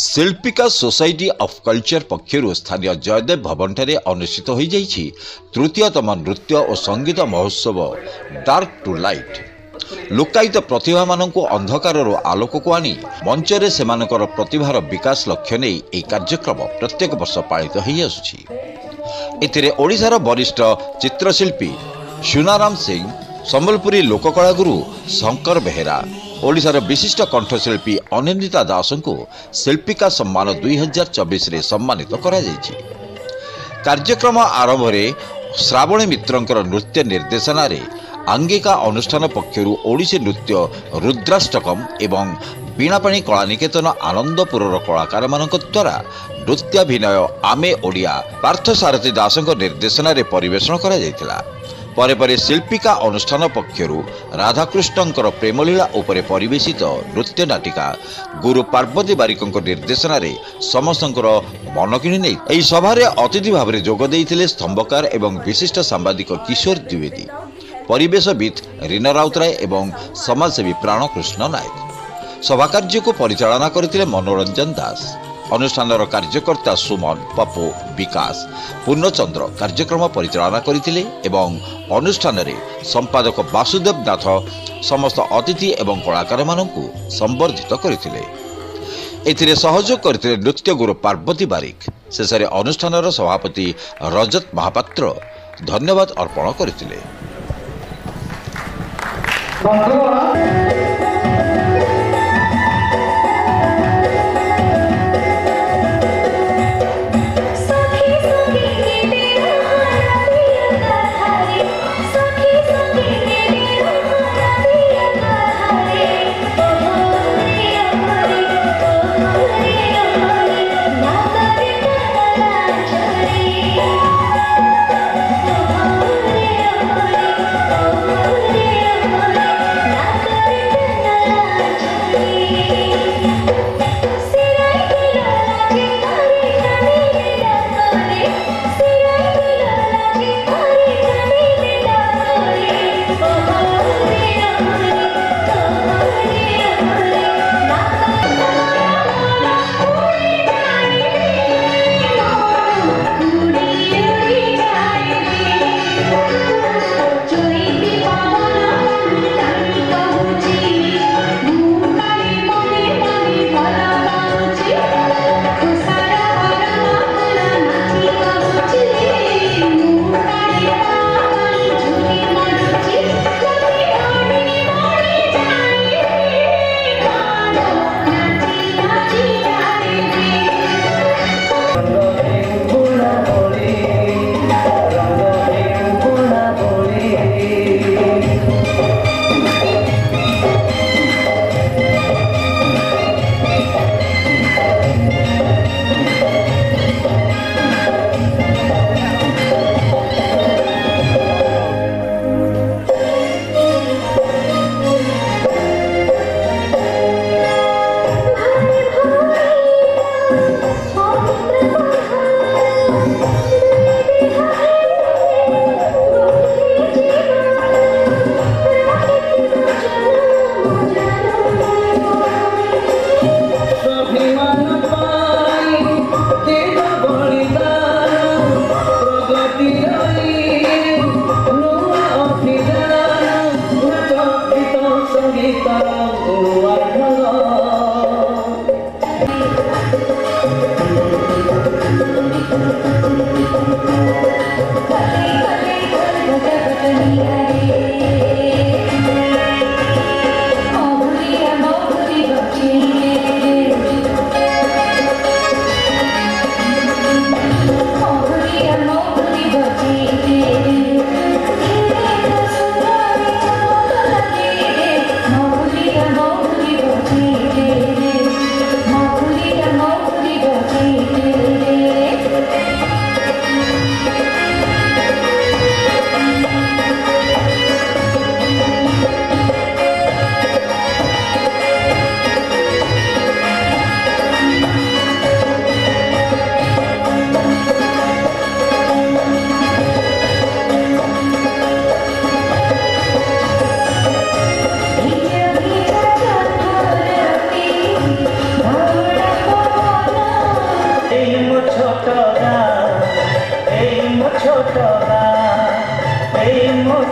Shilpika society of culture पक्षर स्थानीय जयदेव भवन ठारे अनुष्ठित हो जाइछि तृतीयतम नृत्य और संगीत महोत्सव डार्क टू लाइट। लोकायित प्रतिभा मानकु अंधकार आलोक को आनी मंचरे सेमानकर प्रतिभार विकास लक्ष्य नहीं यह कार्यक्रम प्रत्येक वर्ष पालित हो आसुछि। एथिरे ओडिशार वरिष्ठ चित्रशिल्पी सुनाराम सिंह, संबलपुरी लोककला गुरु शंकर बेहेरा, ओडिशार विशिष्ट कंठशिल्पी अनिंदिता दास को शिल्पिका सम्मान 2024 रे सम्मानित करा जायछि। कार्यक्रम आरंभ में श्रावणी मित्रंकर नृत्य निर्देशना रे आंगिका अनुष्ठान पक्षर ओडिसी नृत्य रुद्राष्टकम एवं बीणापाणी कलानिकेतन आनंदपुर कलाकार मानक द्वारा नृत्याभिनय आमे ओडिया पार्थसारथी दास निर्देशना रे परिवेषण करा जायतिला। परे परे शिल्पिका अनुष्ठान पक्षर राधाकृष्णंकर प्रेमलीला उपरे परिवेशित नृत्य नाटिका गुरु पार्वती बारिक निर्देशना रे समस्तंकर मन किणी नै एही सभारे अतिथि भाव में जोग देइथिले स्तंभकार एवं विशिष्ट सांबादिक किशोर द्विवेदी, परिवेशविद रीना राउतराय एवं समाजसेवी प्राणकृष्ण नायक। सभा कार्य को परिचालना करथिले मनोरंजन दास। अनुष्ठानर कार्यकर्ता सुमन, पप्पू, विकास, पूर्णचंद्र कार्यक्रम परिचालना करथिले एवं अनुष्ठान रे संपादक वासुदेव नाथ समस्त अतिथि एवं कलाकार मानकु संबर्धित करथिले। एथिरे सहयोग करथिले नृत्य गुरु पार्वती बारिक। शेषरे अनुष्ठानर सभापति रजत महापात्र धन्यवाद अर्पण करथिले।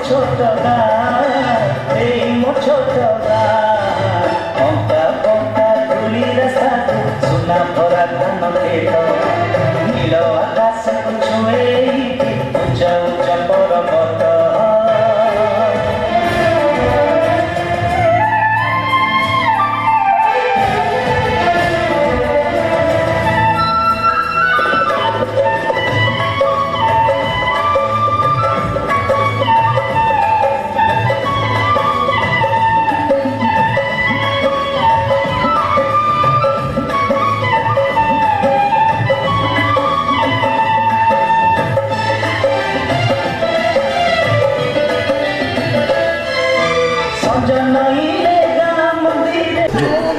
ছোট এই মোর ছোট পঙ্কা পঙ্কা ধুলি রাস্তা সোনা ভরা ধান খেত নীল আকাশ ছুঁয়ে উঁচা উঁচা পর্বত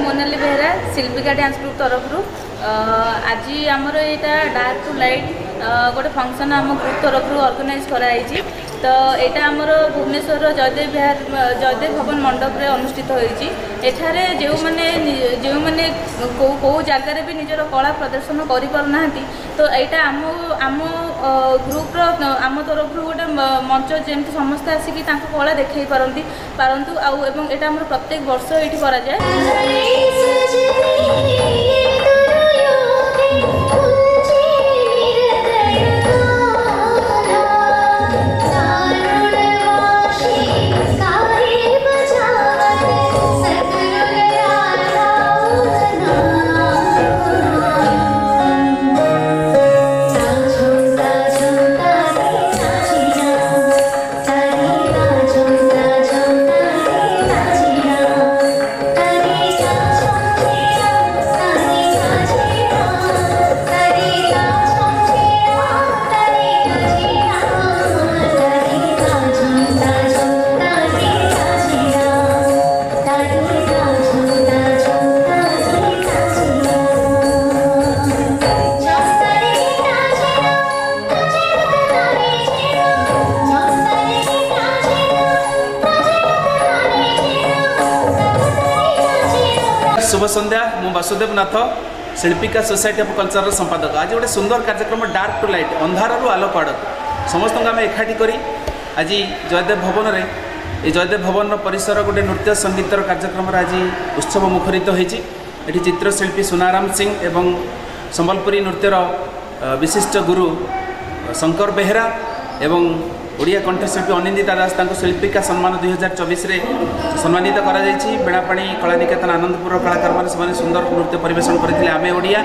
मोनाली बेहरा शिल्पिका डांस ग्रुप तरफ आज आमर यहाँ डार्क टू लाइट गोटे फंक्शन आम ग्रुप तरफ ऑर्गेनाइज कराई तो यहाँ आमर भुवनेश्वर जयदेव भवन मंडप रे अनुष्ठित होती एठारे जो मैंने कौ जगार भी निजर कला प्रदर्शन करना तो यहाँ आम ग्रुप आम तरफ गोटे मंच जमी समस्ते आसिक कला देखा पारतु आउट आम प्रत्येक वर्ष ये कराए। शुभ संध्या मु वासुदेव नाथ शिल्पिका सोसाइटी ऑफ कल्चर संपादक आज गोटे सुंदर कार्यक्रम डार्क टू लाइट अंधार आलोक आड़क समस्त आम एकाठी करी आज जयदेव भवन में ये जयदेव भवन परिसर गोटे नृत्य संगीतर कार्यक्रम आज उत्सव मुखरित होती चित्रशिल्पी सुनाराम सिंह एवं संबलपुरी नृत्यर विशिष्ट गुरु शंकर बेहरा एवं ओडिया कंठशिल्पी अनिंदिता दास शिल्पिका सम्मान 2024 सम्मानित कर बेड़ापाणी कलानिकेतन आनंदपुर कलाकार मैंने सुंदर नृत्य परिवेशन करते आमे ओडिया।